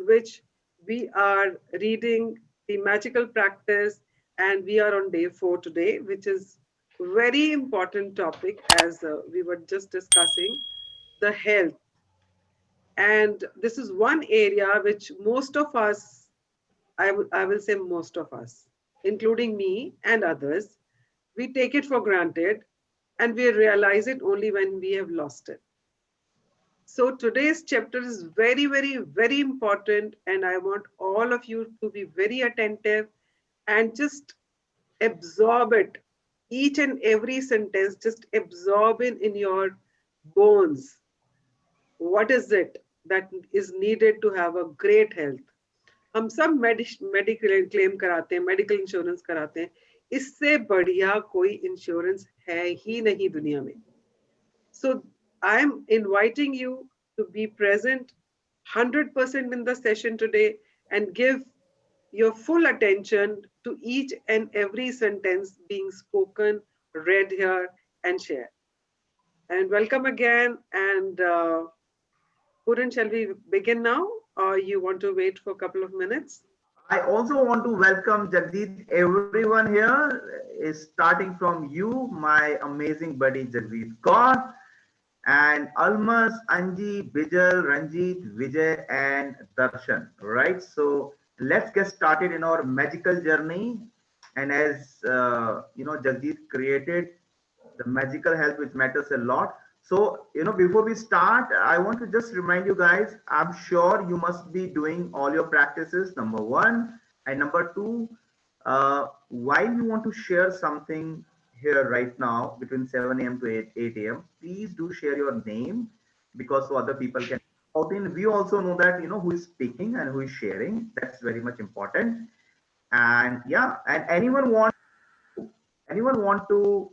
which we are reading the magical practice, and we are on day 4 today, which is very important topic as we were just discussing the health. And this is one area which most of us, I will say most of us, including me and others, we take it for granted and we realize it only when we have lost it. So today's chapter is very, very, very important, and I want all of you to be very attentive and just absorb it. Each and every sentence, just absorb it in your bones. What is it that is needed to have a great health? हम सब medical claim कराते हैं, medical insurance कराते हैं. इससे बढ़िया कोई insurance है ही नहीं दुनिया में. So I am inviting you to be present 100% in the session today and give your full attention to each and every sentence being spoken, read here, and shared. And welcome again. And Puran, shall we begin now, or you want to wait for a couple of minutes? I also want to welcome Jagdeep. Everyone here is starting from you, my amazing buddy Jagdeep Kaur, and Almas, Anji, Bijal, Ranjit, Vijay, and Darshan. Right. So let's get started in our magical journey. And as Jagdeep created the magical health, which matters a lot. So, before we start, I want to just remind you guys, I'm sure you must be doing all your practices, number one. And number two, while you want to share something here right now between 7 a.m. to 8 a.m., please do share your name because so other people can out in. We also know that, who is speaking and who is sharing. That's very much important. And yeah, and anyone want to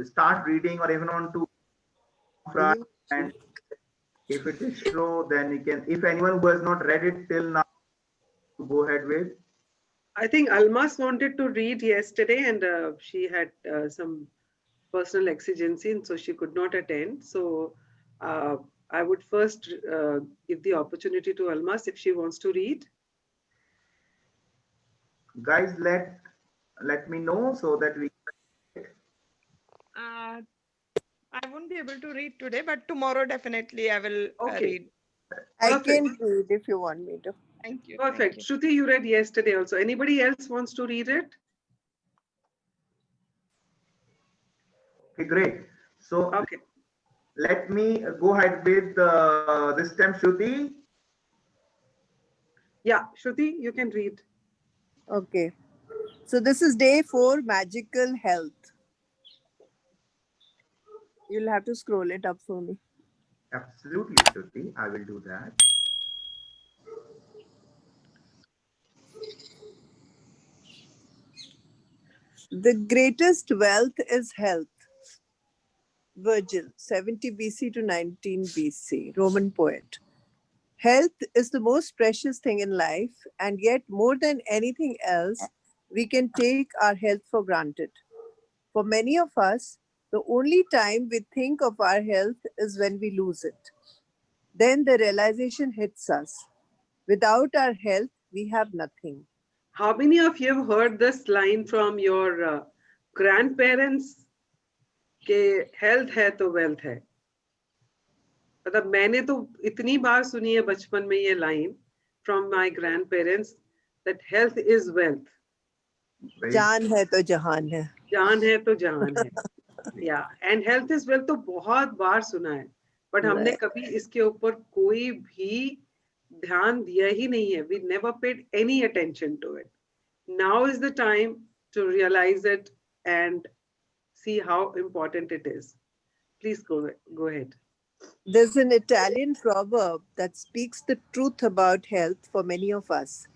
start reading or even want to try, and if it is slow, then you can, if anyone who has not read it till now, go ahead with. I think Almas wanted to read yesterday, and she had some personal exigency, and so she could not attend. So uh, I would first give the opportunity to Almas if she wants to read. Guys, let me know so that we I won't be able to read today, but tomorrow definitely I will read. I can read if you want me to. Thank you. Perfect. Thank you. Shruti, you read yesterday also. Anybody else wants to read it? okay, great. So Okay. let me go ahead with this time, Shruti. Yeah, Shruti, you can read. Okay. So this is day 4, magical health. You'll have to scroll it up for me. Absolutely, Shruti. I will do that. The greatest wealth is health. Virgil, 70 BC to 19 BC, Roman poet. Health is the most precious thing in life, and yet more than anything else, we can take our health for granted. For many of us, the only time we think of our health is when we lose it. Then the realization hits us. Without our health, we have nothing. How many of you have heard this line from your grandparents? कि health है तो wealth है. मतलब मैंने तो इतनी बार सुनी है बचपन में ये line from my grandparents that health is wealth. जान है तो जहान है. जान है तो जहान है. Yeah, and health is wealth तो बहुत बार सुना है, but हमने कभी इसके ऊपर कोई भी ध्यान दिया ही नहीं है. We never paid any attention to it. Now is the time to realize it and see how important it is. Please go ahead. There's an Italian proverb that speaks the truth about health for many of us.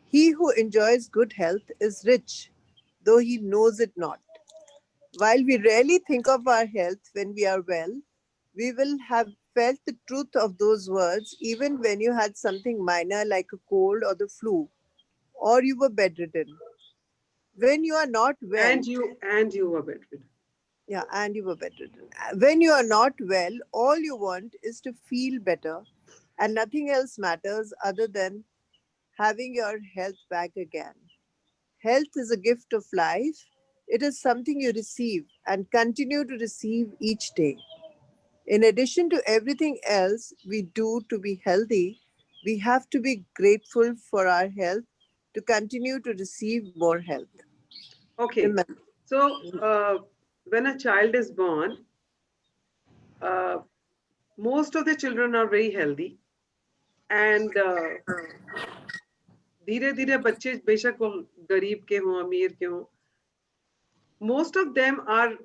He who enjoys good health is rich, though he knows it not. While we rarely think of our health when we are well, we will have felt the truth of those words even when you had something minor like a cold or the flu, or you were bedridden. When you are not well, And you were bedridden. yeah, and you were bedridden. When you are not well, all you want is to feel better and nothing else matters other than having your health back again. Health is a gift of life. It is something you receive and continue to receive each day. In addition to everything else we do to be healthy, we have to be grateful for our health to continue to receive more health. Okay. Remember, So when a child is born, uh, most of the children are very healthy, and धीरे धीरे बच्चे बेशक वो गरीब के हों अमीर के हों, most of them are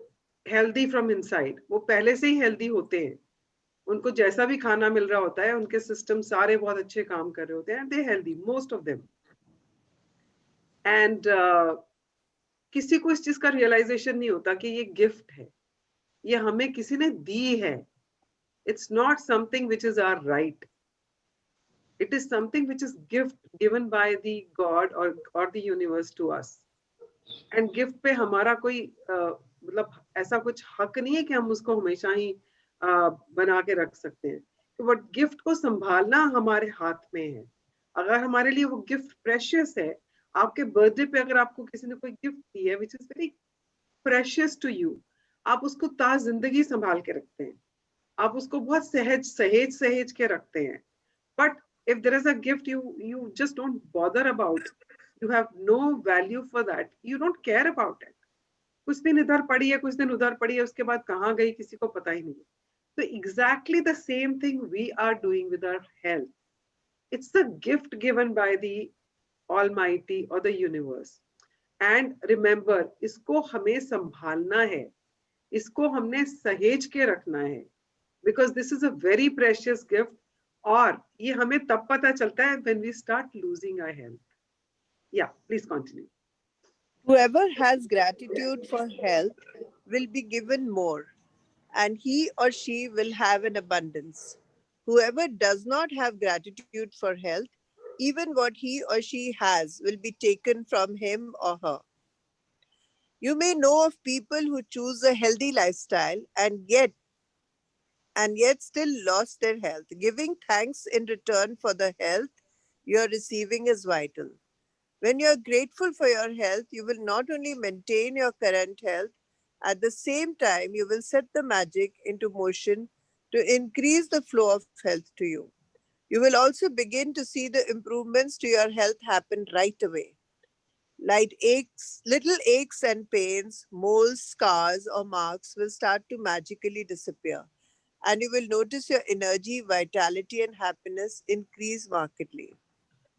healthy from inside. वो पहले से ही हेल्दी होते हैं, उनको जैसा भी खाना मिल रहा होता है, उनके सिस्टम सारे बहुत अच्छे काम कर रहे होते हैं, they healthy most of them. And किसी को इस चीज का रियलाइजेशन नहीं होता कि ये गिफ्ट है, ये हमें किसी ने दी है. It's not something which is our right. It is something which is gift given by the God or the universe to us. And gift पे हमारा कोई मतलब ऐसा कुछ हक नहीं है कि हम उसको हमेशा ही बना के रख सकते हैं. तो बट गिफ्ट को संभालना हमारे हाथ में है. अगर हमारे लिए वो गिफ्ट प्रेशियस है, आपके बर्थडे पे अगर आपको किसी ने कोई गिफ्ट दी है which is very precious to you, आप उसको ता जिंदगी संभाल के रखते हैं, आप उसको बहुत सहज सहेज सहेज के रखते हैं. But if there is a gift you just don't bother about, you have no value for that, you don't care about it. कुछ दिन इधर पड़ी है, कुछ दिन उधर पड़ी है, उसके बाद कहाँ गई किसी को पता ही नहीं. So exactly the same thing we are doing with our health. It's the gift given by the Almighty or the universe. And remember, इसको हमें संभालना है, इसको हमने सहेज के रखना है, because this is a very precious gift. और ये हमें तब पता चलता है when we start losing our health. Yeah, please continue. whoever has gratitude for health will be given more, and he or she will have an abundance. Whoever does not have gratitude for health, even what he or she has will be taken from him or her. You may know of people who choose a healthy lifestyle and yet still lost their health. Giving thanks in return for the health you're receiving is vital. When you're grateful for your health, you will not only maintain your current health, at the same time, you will set the magic into motion to increase the flow of health to you. You will also begin to see the improvements to your health happen right away. Little aches and pains, moles, scars, or marks will start to magically disappear, and you will notice your energy, vitality, and happiness increase markedly.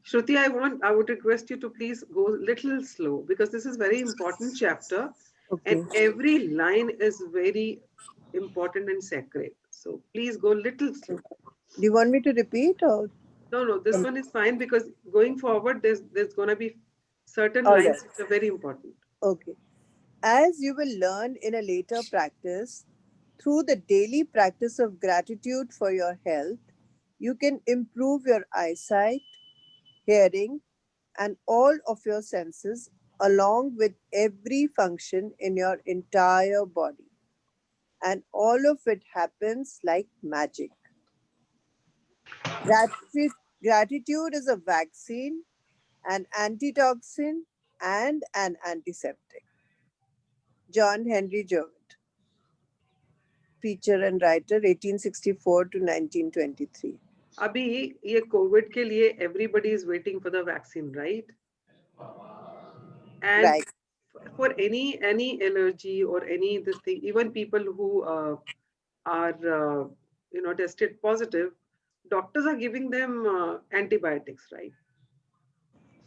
Shruti, I would request you to please go a little slow, because this is very important chapter, Okay. and every line is very important and sacred. So please go little slow. Do you want me to repeat or? No, this one is fine, because going forward, there's going to be certain All lines right. which are very important. Okay. As you will learn in a later practice, through the daily practice of gratitude for your health, you can improve your eyesight, hearing, and all of your senses, along with every function in your entire body. And all of it happens like magic. Gratitude is a vaccine, an antitoxin, and an antiseptic. John Henry Jowett, preacher and writer, 1864 to 1923. अभी ये Covid के लिए everybody is waiting for the vaccine, right? And Right. for any allergy or any this thing, even people who are tested positive, doctors are giving them antibiotics, right?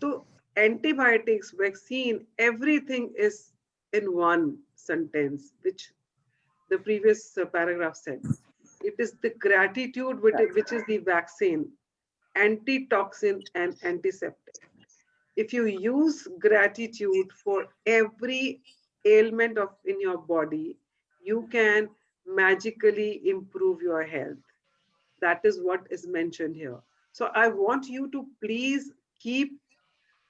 So antibiotics, vaccine, everything is in one sentence, which the previous paragraph said. It is the gratitude which is the vaccine, antitoxin, and antiseptic. If you use gratitude for every ailment in your body, you can magically improve your health. That is what is mentioned here. So I want you to please keep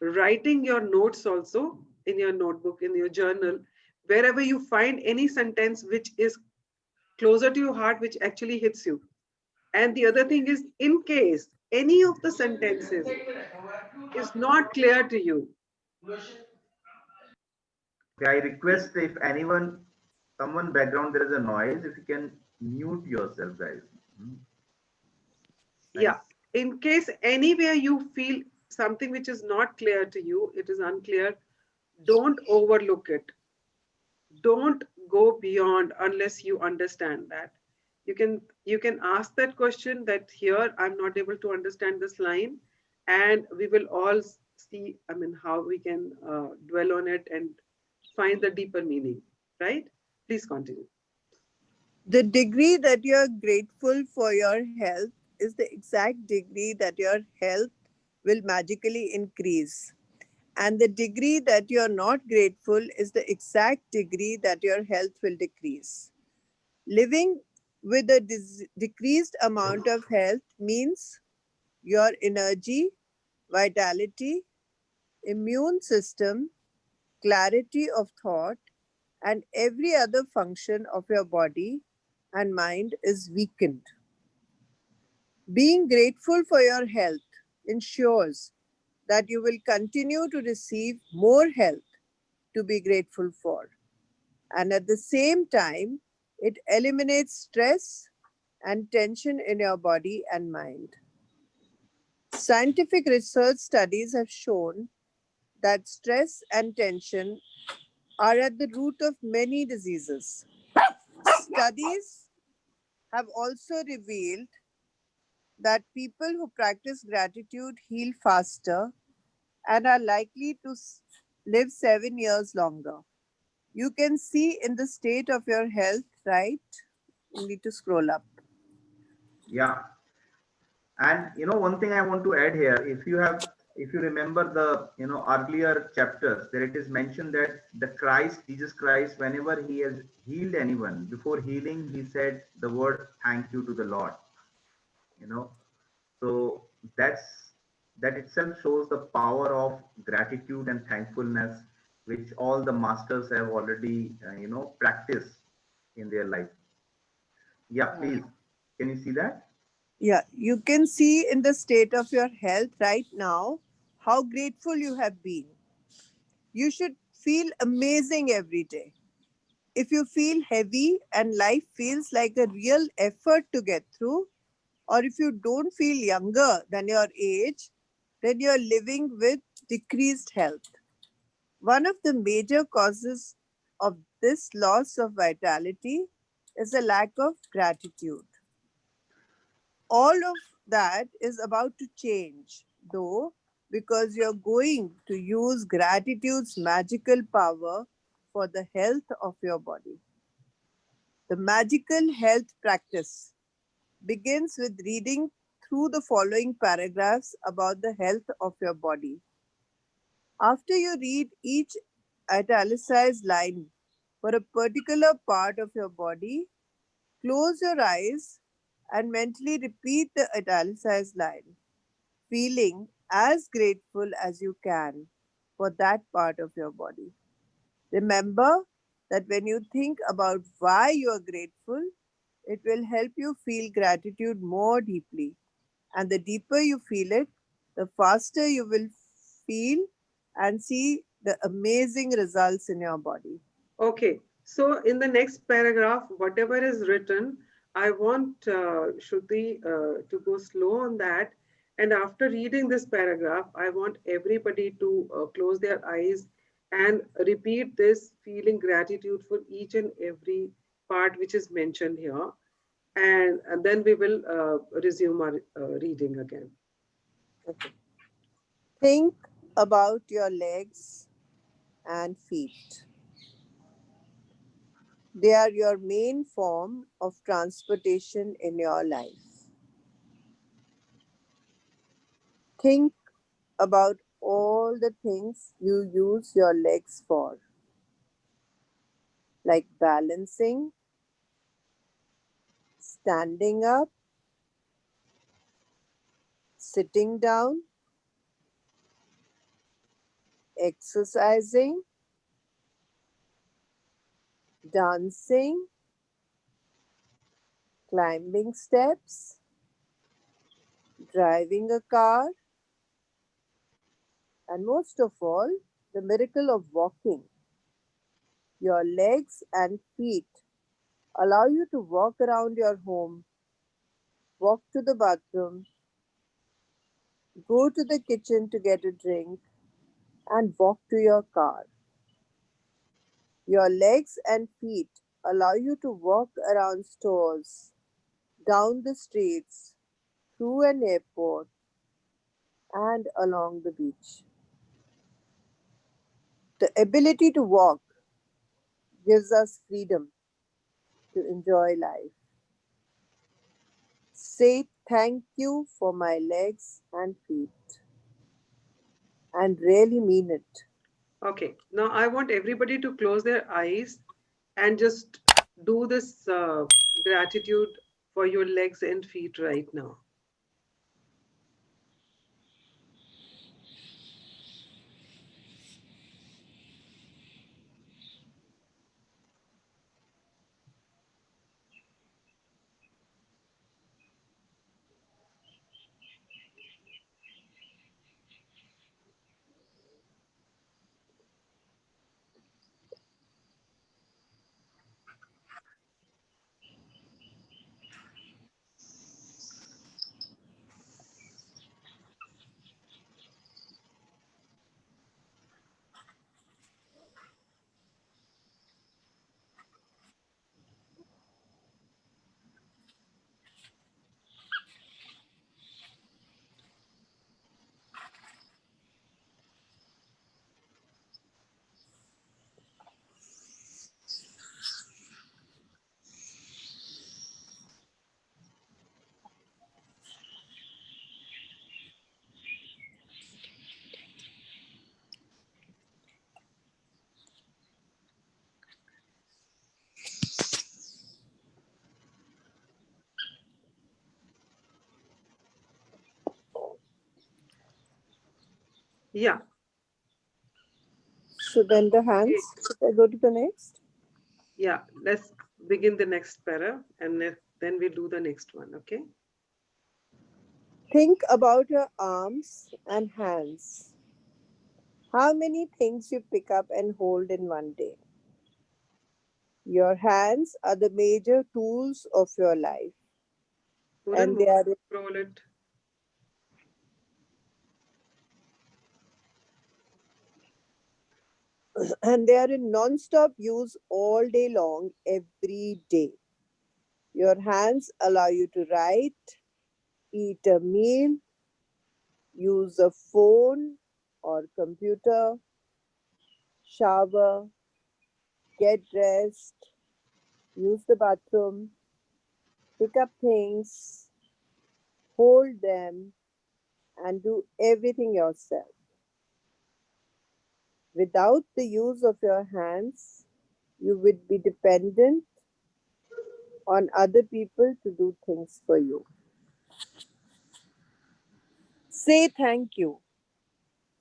writing your notes also in your notebook, in your journal, wherever you find any sentence which is closer to your heart, which actually hits you. And the other thing is, in case any of the sentences is not clear to you, Okay, I request if anyone, someone background there is a noise, if you can mute yourself, guys. Hmm, yeah, thanks. in case anywhere you feel something which is not clear to you, it is unclear, don't overlook it. Don't go beyond unless you understand that. You can ask that question, that here I'm not able to understand this line, and we will all see, I mean, how we can dwell on it and find the deeper meaning, right? Please continue. The degree that you are grateful for your health is the exact degree that your health will magically increase. And the degree that you are not grateful is the exact degree that your health will decrease. Living with a decreased amount of health means your energy, vitality, immune system, clarity of thought, and every other function of your body and mind is weakened. Being grateful for your health ensures that you will continue to receive more health to be grateful for. And at the same time, it eliminates stress and tension in your body and mind. Scientific research studies have shown that stress and tension are at the root of many diseases. Studies have also revealed that people who practice gratitude heal faster and are likely to live 7 years longer. You can see in the state of your health, right? You need to scroll up. Yeah. And one thing I want to add here, if you remember the, earlier chapters, there it is mentioned that the Christ, Jesus Christ, whenever he has healed anyone, before healing, he said the word thank you to the Lord, you know. So that itself shows the power of gratitude and thankfulness, which all the masters have already, practiced in their life. Yeah, please. Can you see that? Yeah, you can see in the state of your health right now how grateful you have been. You should feel amazing every day. If you feel heavy and life feels like a real effort to get through, or if you don't feel younger than your age, then you're living with decreased health. One of the major causes of this loss of vitality is a lack of gratitude. All of that is about to change, though, because you're going to use gratitude's magical power for the health of your body. The magical health practice begins with reading through the following paragraphs about the health of your body. After you read each italicized line for a particular part of your body, close your eyes and mentally repeat the italicized line, feeling as grateful as you can for that part of your body. Remember that when you think about why you are grateful, it will help you feel gratitude more deeply. And the deeper you feel it, the faster you will feel and see the amazing results in your body. Okay, so in the next paragraph, whatever is written, I want Shruti to go slow on that. And after reading this paragraph, I want everybody to close their eyes and repeat this, feeling gratitude for each and every part which is mentioned here. And then we will resume our reading again. Okay. Think about your legs and feet. They are your main form of transportation in your life. Think about all the things you use your legs for, like balancing, standing up, sitting down, exercising, dancing, climbing steps, driving a car, and most of all, the miracle of walking. Your legs and feet allow you to walk around your home, walk to the bathroom, go to the kitchen to get a drink, and walk to your car. Your legs and feet allow you to walk around stores, down the streets, through an airport, and along the beach. The ability to walk gives us freedom to enjoy life. Say thank you for my legs and feet, and really mean it. Okay, now I want everybody to close their eyes and just do this gratitude for your legs and feet right now. Yeah. So then the Okay. hands, should I go to the next? Yeah. Let's begin the next para and then we do the next one. Okay. Think about your arms and hands. How many things you pick up and hold in one day? Your hands are the major tools of your life, Puran, and move, they are scroll it. and they are in non-stop use all day long, every day. Your hands allow you to write, eat a meal, use a phone or computer, shower, get dressed, use the bathroom, pick up things, hold them, and do everything yourself. Without the use of your hands, you would be dependent on other people to do things for you. Say thank you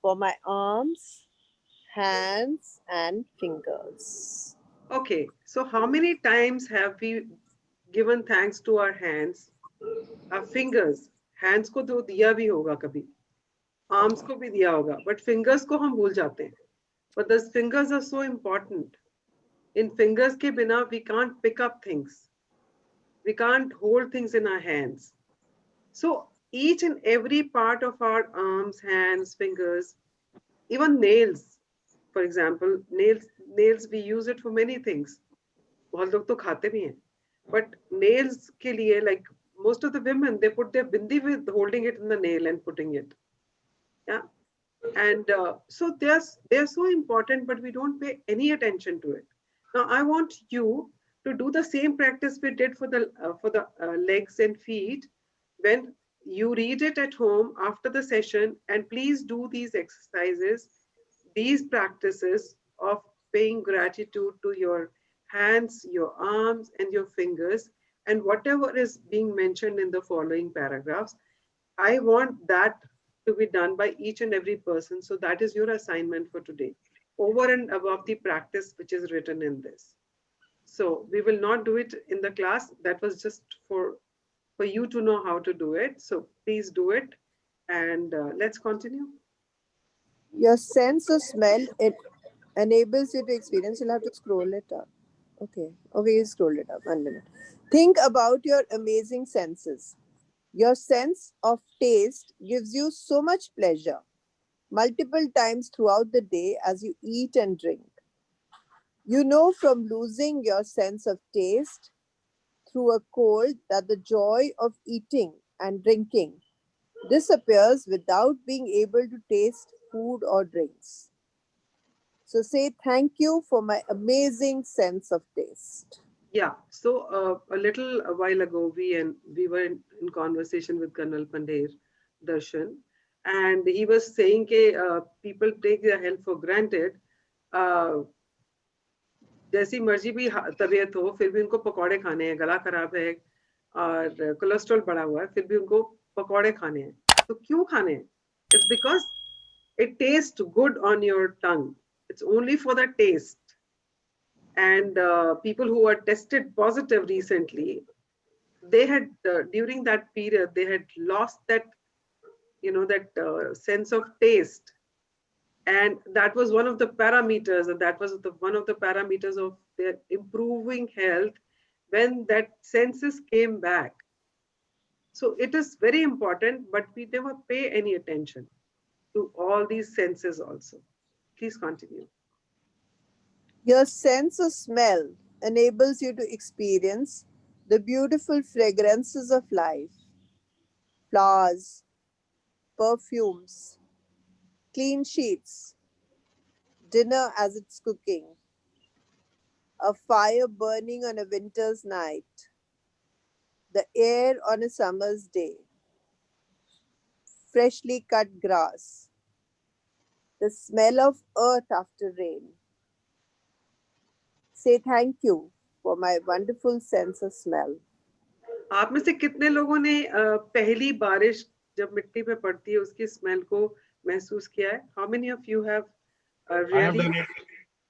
for my arms, hands, and fingers. Okay. So how many times have we given thanks to our hands, our fingers? Hands को तो दिया भी होगा कभी, arms को भी दिया होगा, but fingers को हम भूल जाते हैं. But the fingers are so important. In fingers ke bina, we can't pick up things. We can't hold things in our hands. So each and every part of our arms, hands, fingers, even nails, for example, nails we use it for many things. बहुत लोग तो खाते भी हैं. But nails के लिए, like most of the women, they put their bindi with holding it in the nail and putting it. Yeah. And so they're so important, but we don't pay any attention to it. Now I want you to do the same practice we did for the legs and feet. When you read it at home after the session, and please do these exercises, these practices of paying gratitude to your hands, your arms, and your fingers, and whatever is being mentioned in the following paragraphs. I want that to be done by each and every person. So that is your assignment for today, over and above the practice which is written in this. So we will not do it in the class. That was just for for you to know how to do it. So please do it, and let's continue. Your sense of smell, it enables you to experience. You'll have to scroll it up. Okay. Okay, you scroll it up. 1 minute. Think about your amazing senses. Your sense of taste gives you so much pleasure multiple times throughout the day as you eat and drink. You know from losing your sense of taste through a cold that the joy of eating and drinking disappears without being able to taste food or drinks. So say thank you for my amazing sense of taste. Yeah. So a little while ago, we were in conversation with Colonel Pandher Darshan, and he was saying that people take their health for granted. Uh, जैसी मर्जी भी तबीयत हो, फिर भी उनको पकौड़े खाने हैं, गला खराब है और कोलेस्ट्रॉल बढ़ा हुआ है, फिर भी उनको पकौड़े खाने हैं. तो क्यों खाने हैं? It's because it tastes good on your tongue. It's only for the taste. And people who were tested positive recently, they had during that period they had lost that, you know, that sense of taste, and that was one of the parameters, and that was one of the parameters of their improving health when that senses came back. So it is very important, but we never pay any attention to all these senses also. Please continue. Your sense of smell enables you to experience the beautiful fragrances of life, flowers, perfumes, clean sheets, dinner as it's cooking, a fire burning on a winter's night, the air on a summer's day, freshly cut grass, the smell of earth after rain. Say thank you for my wonderful sense of smell. आप में से कितने लोगों ने पहली बारिश जब मिट्टी पे पड़ती है उसकी स्मेल को महसूस किया है? How many of you have I have really done it.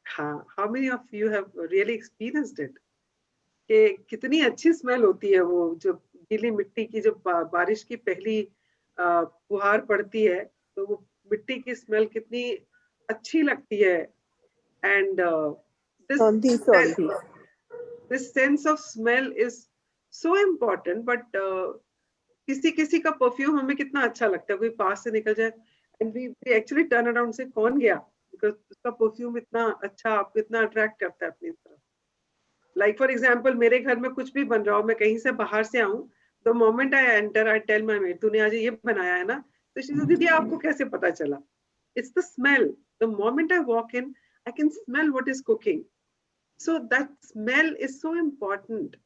हाँ, how many of you have really experienced it? कि कितनी अच्छी स्मेल होती है वो जब गीली मिट्टी की जब बारिश की पहली फुहार पड़ती है तो वो मिट्टी की स्मेल कितनी अच्छी लगती है. And this this sense of smell is so important, but किसी किसी का परफ्यूम हमें कितना अच्छा लगता है, कोई पास से निकल जाए and we actually turn around से कौन गया, because उसका परफ्यूम इतना अच्छा आपको इतना अट्रैक्ट करता है अपनी तरफ. Like for example, मेरे घर में कुछ भी बन रहा हो, मैं कहीं से बाहर से आऊं, the moment I enter, I tell my maid, तूने आज ये बनाया है ना? तो she says, दीदी आपको कैसे पता चला? It's the smell. The moment I walk in, I can smell what is cooking. So that smell is so important.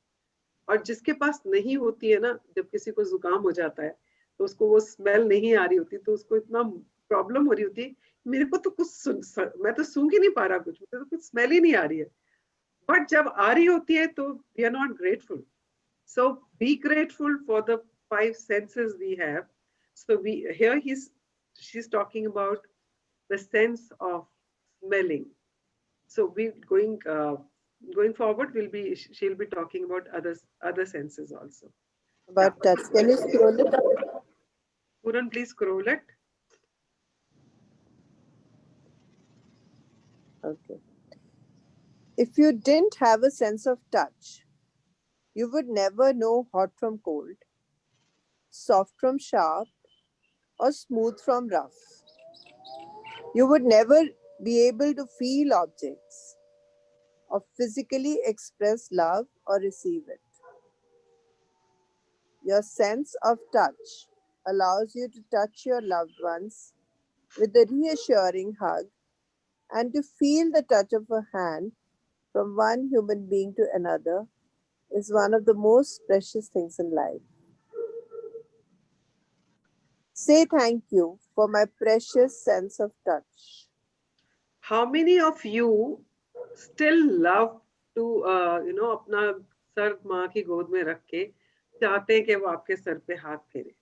और जिसके पास नहीं होती है ना, जब किसी को जुकाम हो जाता है तो उसको वो स्मेल नहीं आ रही होती, तो उसको इतना प्रॉब्लम हो रही होती है, मेरे को तो कुछ मैं तो सूंघ ही नहीं पा रहा, कुछ मुझे तो कुछ स्मेल ही नहीं आ रही है. बट जब आ रही होती है तो we are not grateful. So be grateful for the 5 senses we have. So she's talking about the sense of smelling. So we going forward, she'll be talking about other senses also. About touch. Can you scroll it up? Puran, please scroll it. Okay. If you didn't have a sense of touch, you would never know hot from cold, soft from sharp, or smooth from rough. You would never be able to feel objects or physically express love or receive it. Your sense of touch allows you to touch your loved ones with a reassuring hug and to feel the touch of a hand from one human being to another is one of the most precious things in life. Say thank you for my precious sense of touch. How many of you still love to अपना sir माँ की गोद में रख के चाहते हैं कि वो आपके सर पे हाथ फेरे?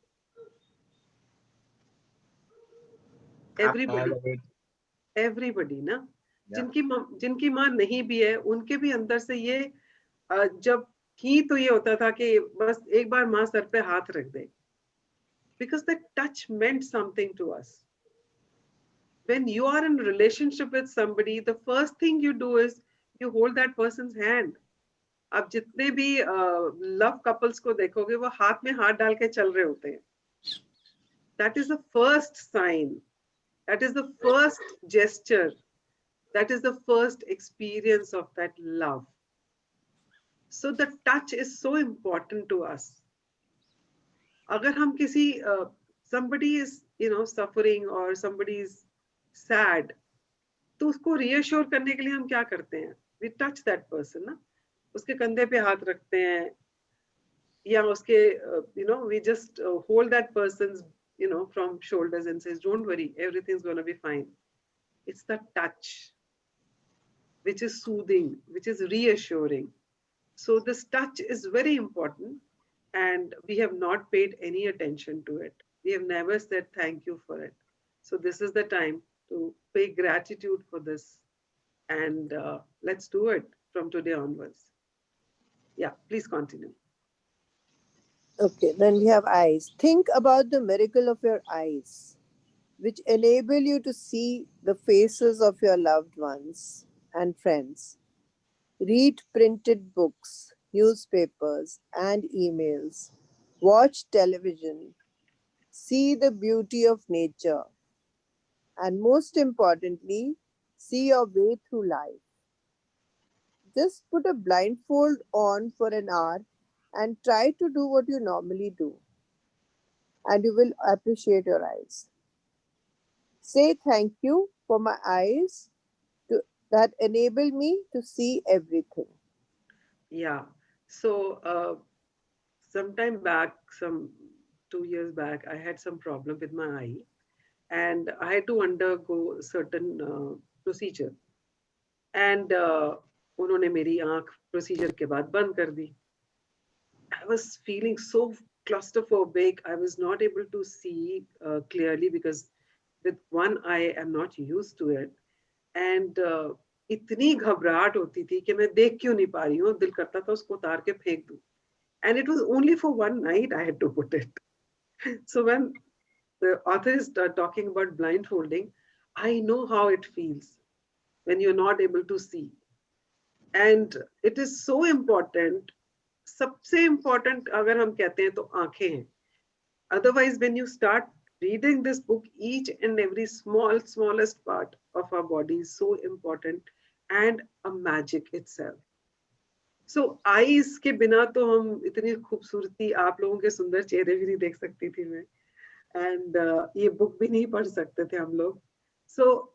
Everybody ना, जिनकी माँ नहीं भी है, उनके भी अंदर से ये जब ही तो ये होता था कि बस एक बार माँ सर पे हाथ रख दे, because that touch meant something to us. When you are in relationship with somebody, the first thing you do is you hold that person's hand. आप जितने भी लव कपल्स को देखोगे वो हाथ में हाथ डाल के चल रहे होते हैं. That is the first sign. That is the first gesture. That is the first experience of that love. So the touch is so important to us. अगर हम किसी somebody is suffering or somebody is sad, तो उसको reassure करने के लिए हम क्या करते हैं? We touch that person, ना? उसके कंधे पे हाथ रखते हैं, या उसके we just hold that person's from shoulders and says, don't worry, everything's going to be fine. It's the touch which is soothing, which is reassuring. So this touch is very important, and we have not paid any attention to it. We have never said thank you for it. So this is the time to pay gratitude for this, and let's do it from today onwards. Yeah, please continue. Okay, then we have eyes. Think about the miracle of your eyes, which enable you to see the faces of your loved ones and friends. Read printed books, newspapers, and emails. Watch television. See the beauty of nature. And most importantly, see your way through life. Just put a blindfold on for an hour and try to do what you normally do, and you will appreciate your eyes. Say thank you for my eyes that enable me to see everything. Yeah. So sometime back, some 2 years back, I had some problem with my eye, and I had to undergo certain procedure. And उन्होंने मेरी आँख procedure के बाद बंद कर दी. I was feeling so claustrophobic. I was not able to see clearly because with one eye I'm not used to it. And इतनी घबराहट होती थी कि मैं देख क्यों नहीं पा रही हूँ, दिल करता था उसको उतार के फेंक दूँ. And it was only for one night I had to put it. So when the author is talking about blindfolding, I know how it feels when you're not able to see. And it is so important. सबसे important अगर हम कहते हैं तो आंखें हैं. Otherwise, when you start reading this book, each and every smallest part of our body is so important and a magic itself. So eyes के बिना तो हम इतनी खूबसूरती, आप लोगों के सुंदर चेहरे भी नहीं देख सकती थी मैं, and ये book भी नहीं पढ़ सकते थे हम लोग. So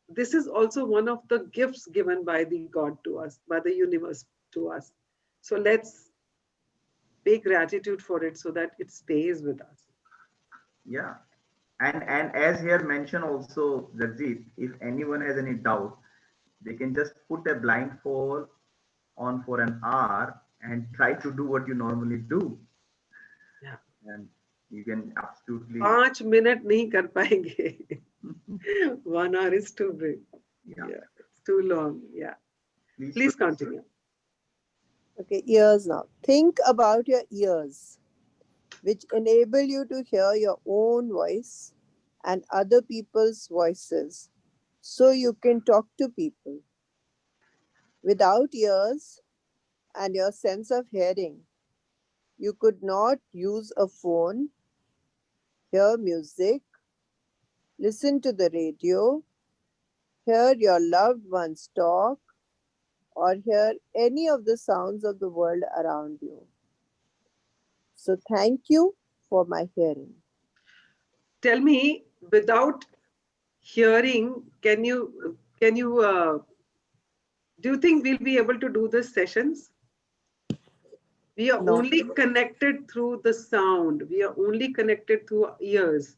this is also one of the gifts given by the God to us, by the universe to us. So let's pay gratitude for it so that it stays with us. Yeah. And as here mentioned also, Jagjit, if anyone has any doubt, they can just put a blindfold on for an hour and try to do what you normally do. Yeah. And you can absolutely 5 minute नहीं कर पाएंगे. 1 hour is too big. yeah. It's too long. Yeah. Please continue. Okay, ears now. Think about your ears, which enable you to hear your own voice and other people's voices, so you can talk to people. Without ears and your sense of hearing, you could not use a phone, hear music, listen to the radio, hear your loved ones talk, or hear any of the sounds of the world around you. So thank you for my hearing. Tell me, without hearing, can you do you think we'll be able to do the sessions? We are No. only connected through the sound. We are only connected through our ears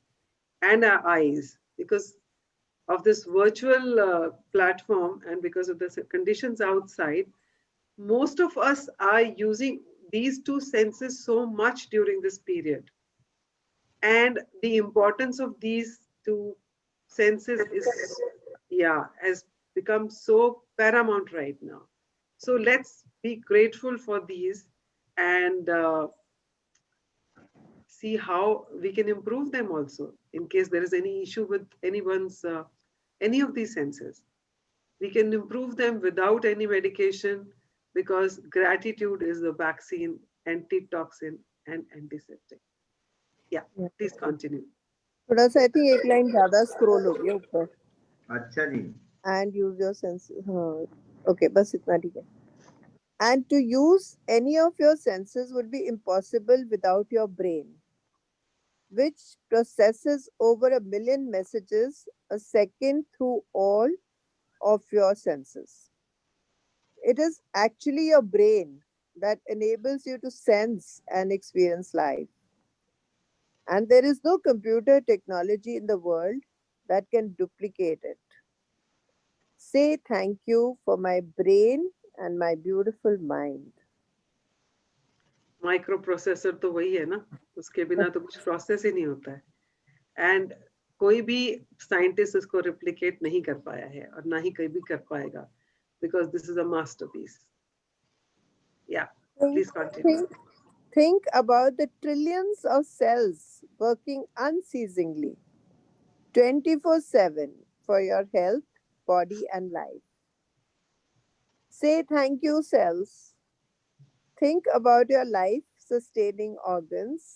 and our eyes because of this virtual platform and because of the conditions outside. Most of us are using these two senses so much during this period. And the importance of these two senses has become so paramount right now. So let's be grateful for these and see how we can improve them also in case there is any issue with anyone's any of these senses. We can improve them without any medication because gratitude is the vaccine, antitoxin, and antiseptic. Yeah, please continue. थोड़ा सा I think एक line ज्यादा scroll हो गया ऊपर अच्छा जी. and use your senses. हाँ, okay, बस इतना ठीक है. And to use any of your senses would be impossible without your brain, which processes over 1 million messages a second through all of your senses. It is actually your brain that enables you to sense and experience life. And there is no computer technology in the world that can duplicate it. Say thank you for my brain and my beautiful mind. Micro processor तो वही है ना, उसके बिना तो कुछ process ही नहीं होता है. एंड कोई भी साइंटिस्ट इसको रिप्लिकेट नहीं कर पाया है और ना ही कभी कर पाएगा because this is a masterpiece. या please continue. Think about the trillions of cells working unceasingly 24/7 for your health, body, and life. Say thank you, cells. Think about your life sustaining organs,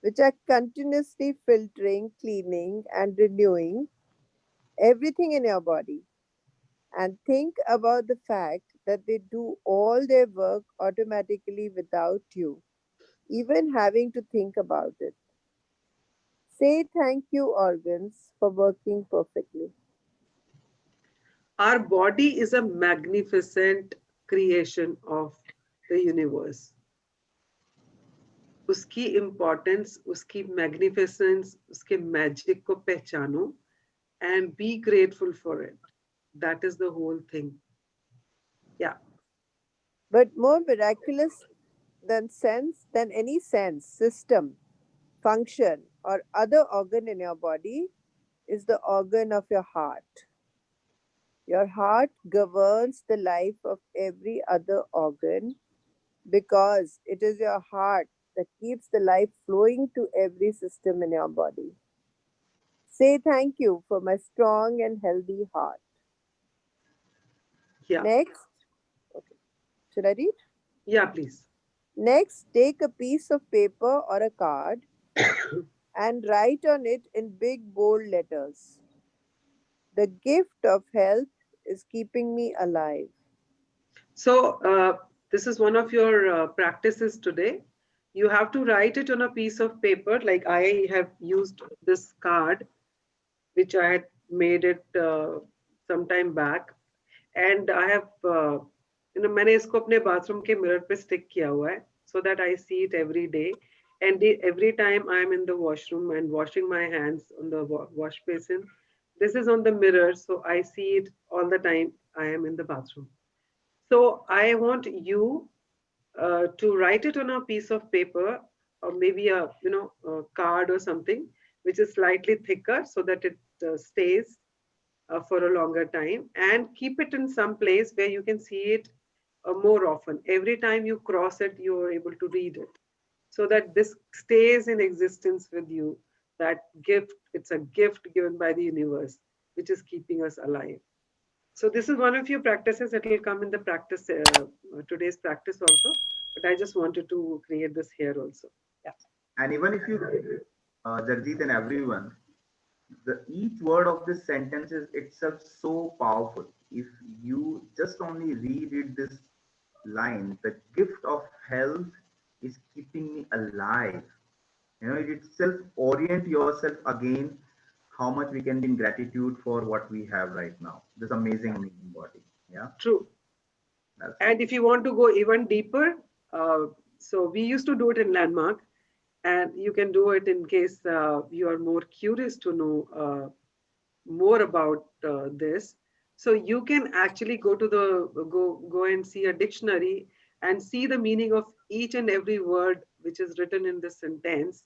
which are continuously filtering, cleaning, and renewing everything in your body. And think about the fact that they do all their work automatically without you even having to think about it. Say thank you, organs, for working perfectly. Our body is a magnificent creation of the universe. उसकी importance, उसकी magnificence, उसके magic को पहचानो and be grateful for it. That is the whole thing. Yeah. But more miraculous than any sense, system, function, or other organ in your body is the organ of your heart. Your heart governs the life of every other organ because it is your heart that keeps the life flowing to every system in your body. Say thank you for my strong and healthy heart. Yeah. Next, okay. Should I read? Yeah, please. Next, take a piece of paper or a card and write on it in big bold letters. The gift of health is keeping me alive. So this is one of your practices today. You have to write it on a piece of paper. Like I have used this card, which I had made it some time back, and I have, मैंने इसको अपने bathroom के mirror पे stick किया हुआ है, so that I see it every day. And every time I am in the washroom and washing my hands on the wash basin, this is on the mirror, so I see it all the time I am in the bathroom. So I want you to write it on a piece of paper or maybe a card or something which is slightly thicker so that it stays for a longer time, and keep it in some place where you can see it more often. Every time you cross it, you are able to read it, so that this stays in existence with you. That gift, it's a gift given by the universe, which is keeping us alive. So this is one of your practices. It will come in the practice, today's practice also. But I just wanted to create this here also. Yeah. And even if you, Jagdeep and everyone, each word of this sentence is itself so powerful. If you just only reread this line, the gift of health is keeping me alive. It itself orient yourself again how much we can be in gratitude for what we have right now. This amazing body. Yeah. True. And if you want to go even deeper, so we used to do it in Landmark, and you can do it in case you are more curious to know more about this. So you can actually go to go and see a dictionary and see the meaning of each and every word which is written in this sentence,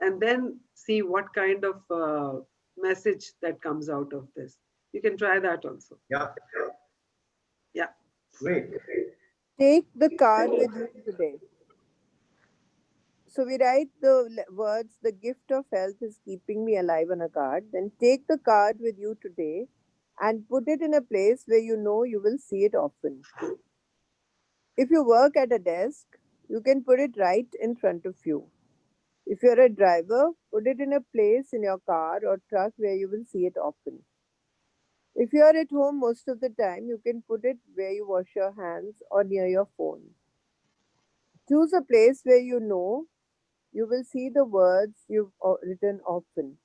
and then see what kind of message that comes out of this. You can try that also. Yeah. Yeah. Great. Take the card with you today. So we write the words, the gift of health is keeping me alive on a card. Then take the card with you today and put it in a place where you know you will see it often. If you work at a desk, you can put it right in front of you. If you're a driver, put it in a place in your car or truck where you will see it often. If you are at home most of the time, you can put it where you wash your hands or near your phone. Choose a place where you know you will see the words you've written often.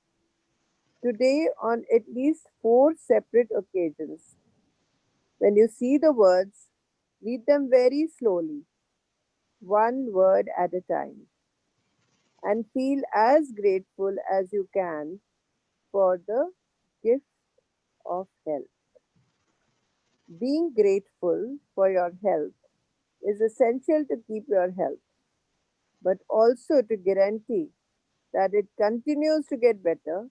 Today, on at least four separate occasions, when you see the words, read them very slowly, one word at a time, and feel as grateful as you can for the gift of health. Being grateful for your health is essential to keep your health, but also to guarantee that it continues to get better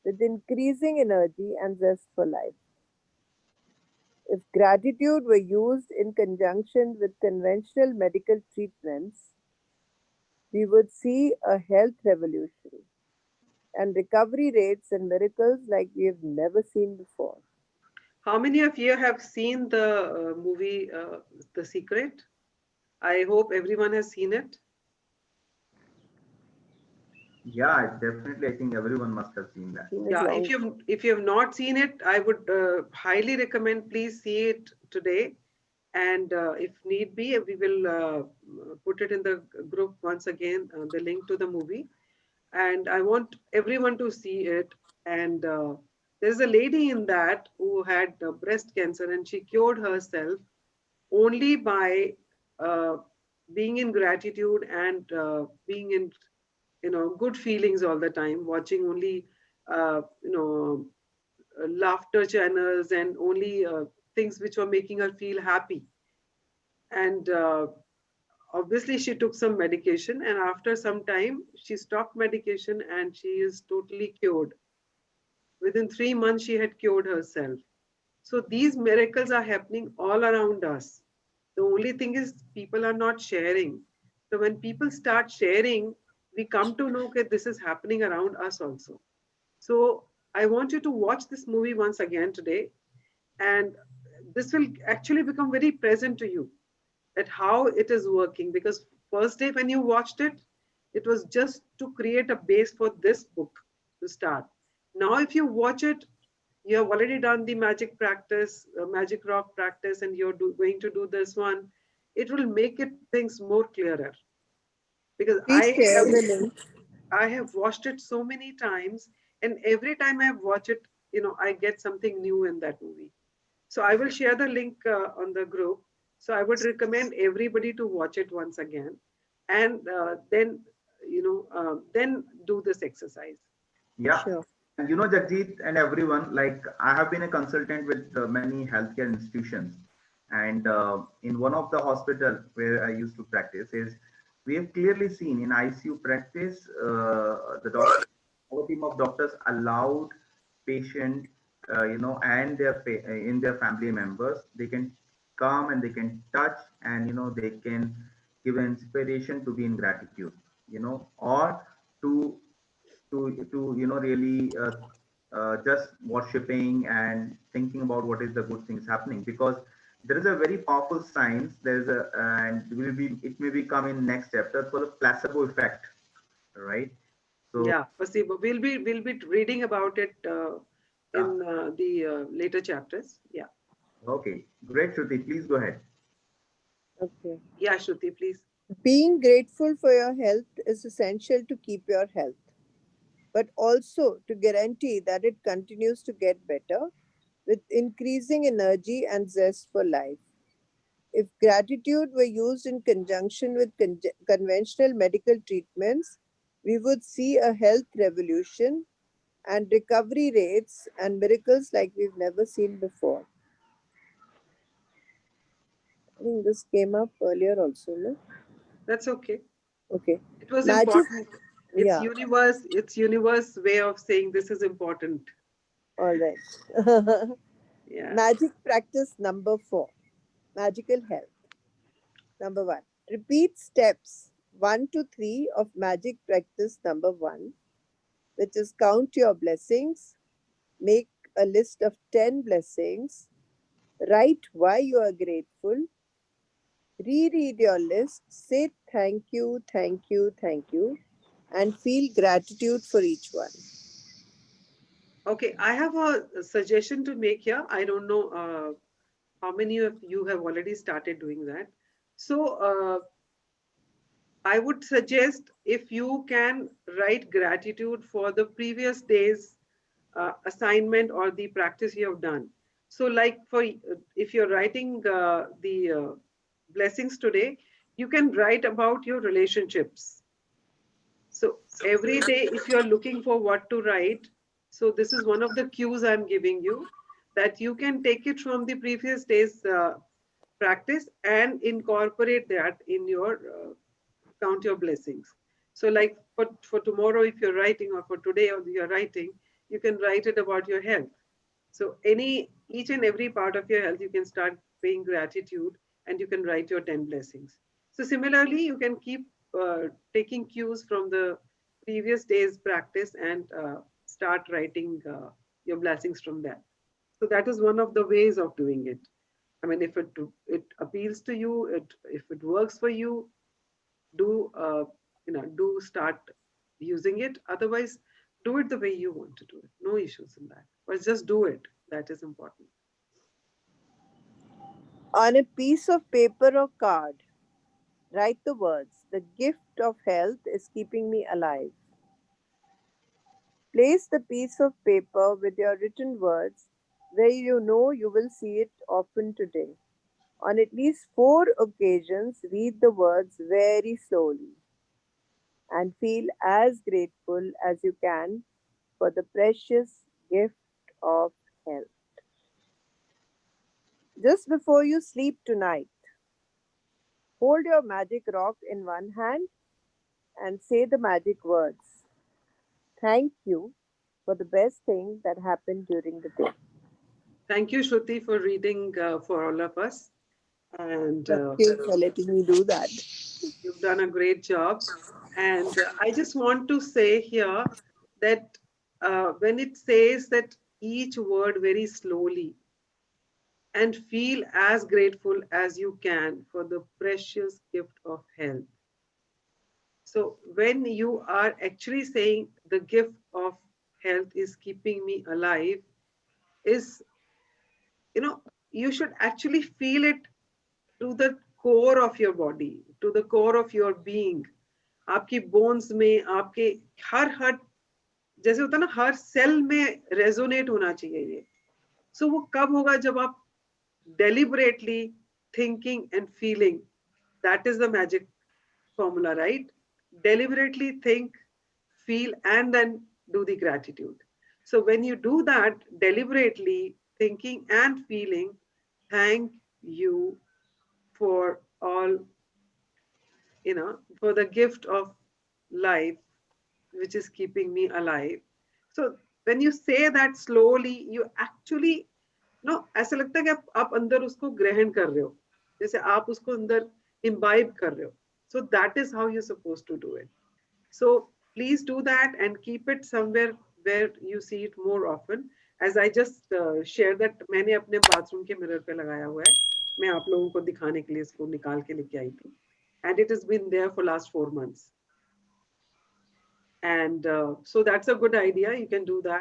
with increasing energy and zest for life. If gratitude were used in conjunction with conventional medical treatments, we would see a health revolution and recovery rates and miracles like we have never seen before. How many of you have seen the movie The Secret? I hope everyone has seen it. Yeah, definitely. I think everyone must have seen that. Seen it Yeah, long. if you have not seen it, I would highly recommend please see it today. And if need be, we will put it in the group once again, the link to the movie. And I want everyone to see it. And there's a lady in that who had breast cancer, and she cured herself only by uh, being in gratitude and being in good feelings all the time, watching only uh, you know laughter channels and only things which were making her feel happy. And obviously she took some medication, and after some time she stopped medication and she is totally cured. Within 3 months she had cured herself. So these miracles are happening all around us. The only thing is people are not sharing. So when people start sharing, we come to know that this is happening around us also. So I want you to watch this movie once again today, and this will actually become very present to you, that how it is working. Because first day when you watched it, it was just to create a base for this book to start. Now if you watch it, you have already done the magic practice, magic rock practice, and you're going to do this one. It will make it things more clearer, because Please share the link. I have watched it so many times, and every time I have watched it, I get something new in that movie. So I will share the link on the group. So I would recommend everybody to watch it once again, and then do this exercise. Yeah. Sure. And Jagjit and everyone, like I have been a consultant with many healthcare institutions. And in one of the hospital where I used to practice is we have clearly seen in ICU practice, the doctor, our team of doctors allowed patient, and in their family members, they can come and they can touch and, they can give inspiration to be in gratitude, or to really just worshipping and thinking about what is the good things happening, because there is a very powerful science. There's a and it may be come in next chapter for the placebo effect, right? So Yeah, placebo. We'll be reading about it yeah. in the later chapters. Yeah, Okay, great, Shruti, please go ahead. Okay. yeah, Shruti, please. Being grateful for your health is essential to keep your health, but also to guarantee that it continues to get better with increasing energy and zest for life. If gratitude were used in conjunction with conventional medical treatments, we would see a health revolution and recovery rates and miracles like we've never seen before. I think this came up earlier also, no? That's okay. Okay. It was Magic, important. It's yeah, universe. It's universe way of saying this is important. all right. Yeah. Magic practice number 4, magical health. Number 1, repeat steps 1 to 3 of magic practice number 1, which is count your blessings, make a list of 10 blessings, write why you are grateful, reread your list, say thank you, thank you, thank you, and feel gratitude for each one. Okay, I have a suggestion to make here. I don't know how many of you have already started doing that. So I would suggest if you can write gratitude for the previous day's assignment or the practice you have done. So, like for if you're writing the blessings today, you can write about your relationships. So every day, if you're looking for what to write, so this is one of the cues I'm giving you, that you can take it from the previous day's practice and incorporate that in your count your blessings. So like for tomorrow, if you're writing, or for today or you're writing, you can write it about your health. So each and every part of your health, you can start paying gratitude, and you can write your 10 blessings. So similarly, you can keep taking cues from the previous day's practice and start writing your blessings from that. So that is one of the ways of doing it. I mean, if it appeals to you, if it works for you, do do start using it. Otherwise, do it the way you want to do it. No issues in that. But just do it. That is important. On a piece of paper or card, write the words, the gift of health is keeping me alive. Place the piece of paper with your written words where you know you will see it often today. On at least 4 occasions, read the words very slowly and feel as grateful as you can for the precious gift of health. Just before you sleep tonight, hold your magic rock in one hand and say the magic words. Thank you for the best thing that happened during the day. Thank you, Shruti, for reading for all of us. And Thank you for letting me do that. you've done a great job. And I just want to say here that when it says that each word very slowly, and feel as grateful as you can for the precious gift of health. So when you are actually saying the gift of health is keeping me alive, is, you know, you should actually feel it to the core of your body, to the core of your being. आपकी bones में, आपके हर जैसे होता है ना, हर cell में resonate होना चाहिए ये. सो वो कब होगा? जब आप deliberately thinking and feeling. That is the magic formula, right? Deliberately think, feel, and then do the gratitude. So when you do that, deliberately thinking and feeling, thank you for all, for the gift of life, which is keeping me alive. So when you say that slowly, you actually, ऐसा लगता है कि आप अंदर उसको ग्रहण कर रहे हो, जैसे आप उसको अंदर imbibe कर रहे हो. So that is how you're supposed to do it. So please do that and keep it somewhere where you see it more often. As I just shared that मैंने अपने बाथरूम के मिरर पे लगाया हुआ है. मैं आप लोगों को दिखाने के लिए इसको निकाल के लेके आई थी. And it has been there for last 4 months. And so that's a good idea. You can do that.